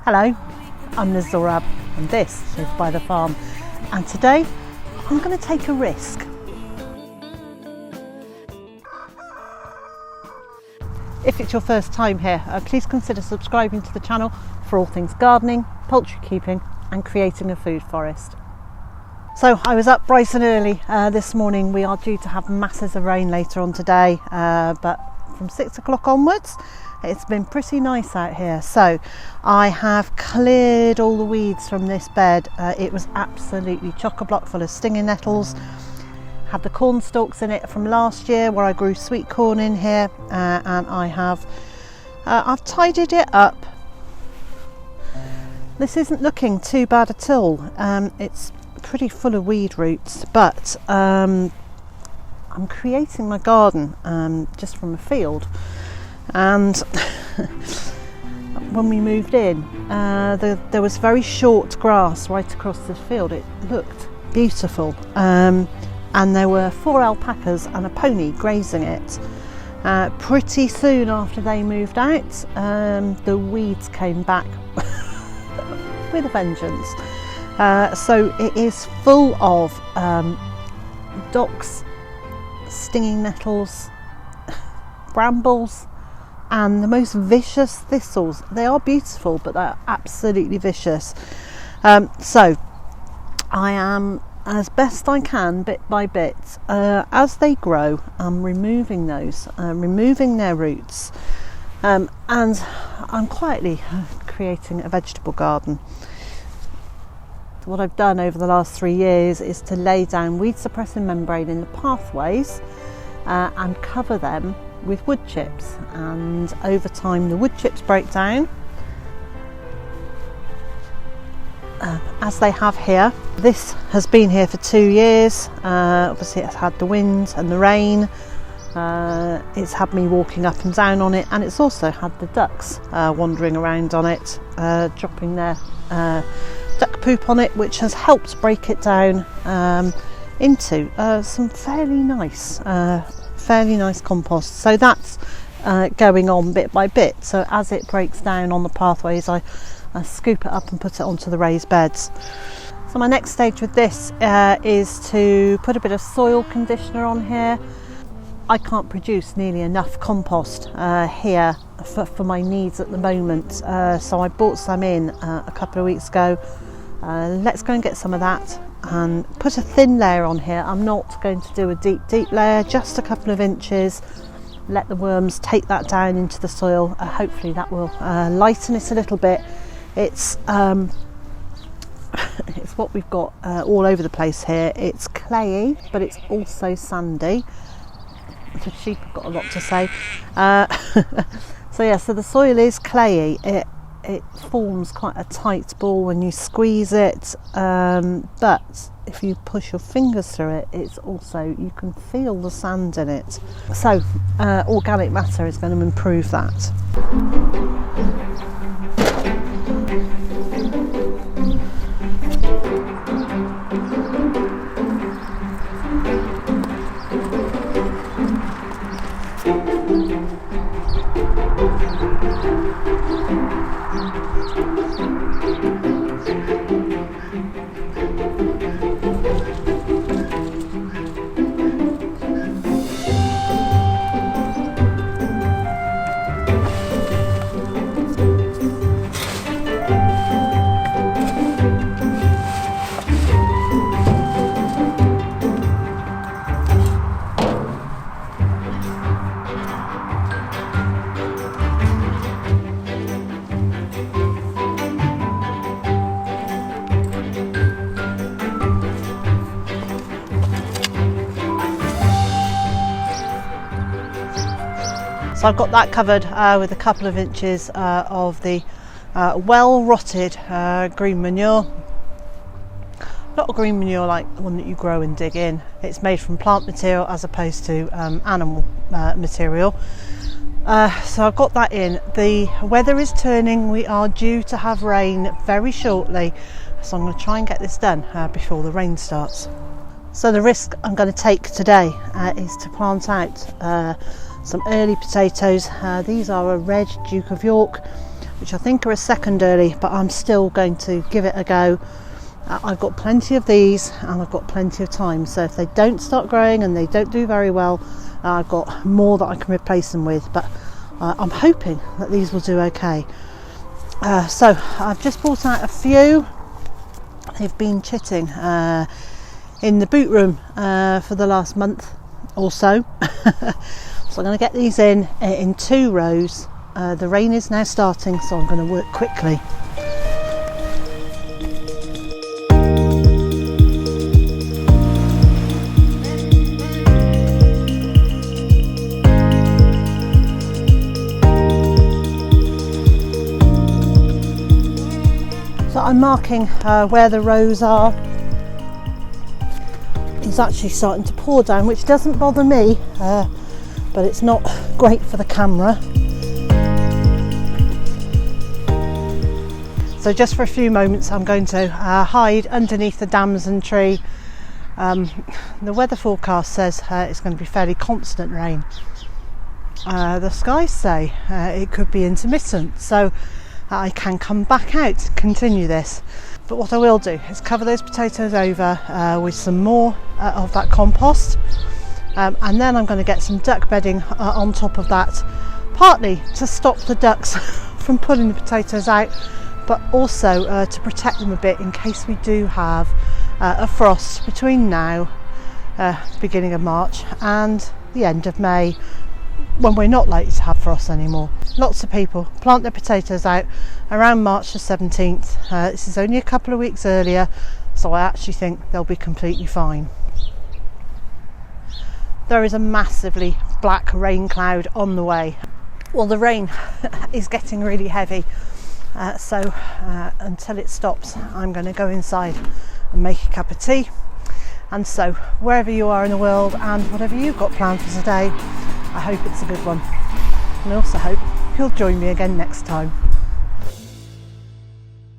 Hello, I'm Zorab and this is Byther Farm, and today I'm going to take a risk. If it's your first time here, please consider subscribing to the channel for all things gardening, poultry keeping and creating a food forest. So I was up bright and early this morning. We are due to have masses of rain later on today, but from 6 o'clock onwards it's been pretty nice out here. So I have cleared all the weeds from this bed. It was absolutely chock-a-block full of stinging nettles. Had the corn stalks in it from last year where I grew sweet corn in here, and I've tidied it up. This isn't looking too bad at all. It's pretty full of weed roots, but I'm creating my garden just from a field. And when we moved in, there was very short grass right across the field. It looked beautiful, and there were 4 alpacas and a pony grazing it. Pretty soon after they moved out, the weeds came back with a vengeance. So it is full of docks, stinging nettles, brambles, and the most vicious thistles. They are beautiful, but they're absolutely vicious. So I am, as best I can, bit by bit, as they grow, I'm removing those, removing their roots, and I'm quietly creating a vegetable garden. What I've done over the last 3 years is to lay down weed suppressing membrane in the pathways and cover them with wood chips, and over time the wood chips break down, as they have here. This has been here for 2 years. Obviously it's had the wind and the rain, it's had me walking up and down on it, and it's also had the ducks wandering around on it, dropping their duck poop on it, which has helped break it down into some fairly nice compost. So that's going on bit by bit. So as it breaks down on the pathways, I scoop it up and put it onto the raised beds. So my next stage with this is to put a bit of soil conditioner on here. I can't produce nearly enough compost here for my needs at the moment, so I bought some in a couple of weeks ago. Let's go and get some of that and put a thin layer on here. I'm not going to do a deep layer, just a couple of inches. Let the worms take that down into the soil. Hopefully that will lighten it a little bit. It's it's what we've got all over the place here. It's clayey, but it's also sandy. The sheep have got a lot to say. So yeah, so the soil is clayey. It forms quite a tight ball when you squeeze it, but if you push your fingers through it, it's also, you can feel the sand in it. So organic matter is going to improve that. So I've got that covered with a couple of inches of the well rotted green manure. Not a green manure like the one that you grow and dig in. It's made from plant material as opposed to animal material. So I've got that in. The weather is turning. We are due to have rain very shortly, so I'm going to try and get this done before the rain starts. So the risk I'm going to take today is to plant out some early potatoes. These are a red Duke of York. which I think are a second early, but I'm still going to give it a go. I've got plenty of these and I've got plenty of time, so if they don't start growing and they don't do very well, I've got more that I can replace them with, but I'm hoping that these will do okay. So I've just brought out a few. They've been chitting in the boot room for the last month or so. So I'm going to get these in 2 rows. The rain is now starting, so I'm going to work quickly. So I'm marking where the rows are. It's actually starting to pour down, which doesn't bother me, but it's not great for the camera. So just for a few moments I'm going to hide underneath the damson tree. The weather forecast says it's going to be fairly constant rain. The skies say it could be intermittent, so I can come back out to continue this. But what I will do is cover those potatoes over with some more of that compost, and then I'm going to get some duck bedding on top of that, partly to stop the ducks from pulling the potatoes out, but also to protect them a bit in case we do have a frost between now, beginning of March, and the end of May, when we're not likely to have frost anymore. Lots of people plant their potatoes out around March the 17th. This is only a couple of weeks earlier, so I actually think they'll be completely fine. There is a massively black rain cloud on the way. Well, the rain is getting really heavy, so until it stops I'm going to go inside and make a cup of tea. And so wherever you are in the world and whatever you've got planned for today, I hope it's a good one, and I also hope you'll join me again next time.